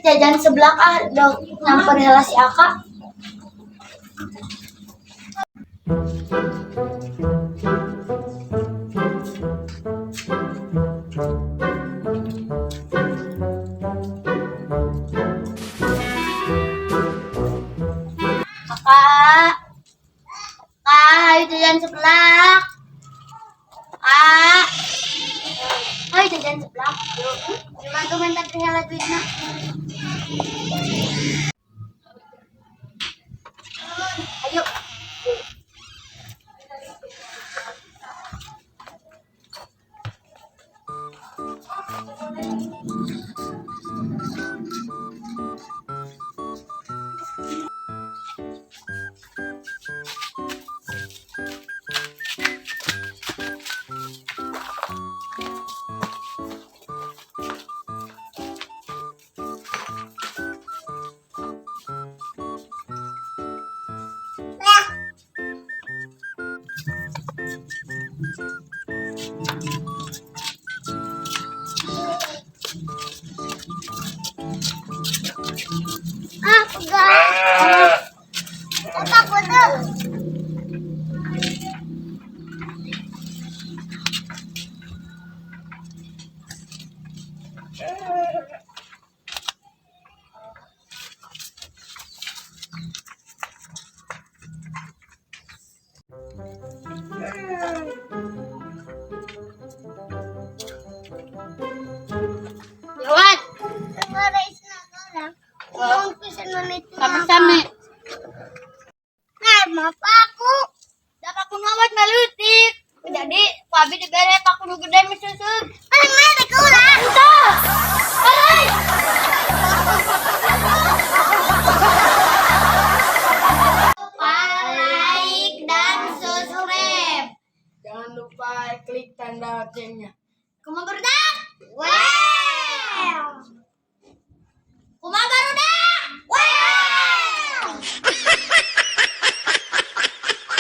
jajan sebelah dong nyamper heula si Aka. Kakak, ayo jajan sebelah. Kak, ayo jajan sebelah. Yuk, cuma tuh minta heula duitna. Ayo. Pegang. Takut tuh. Lewat. Sama-sama. Nah, maaf aku. Dapat aku ngawat melutik. Jadi, pabi dibere paku nu gede misusug. Mana ke ulah? Itu. Hai. Like dan subscribe. Jangan lupa klik tanda loncengnya. Kamu berdak.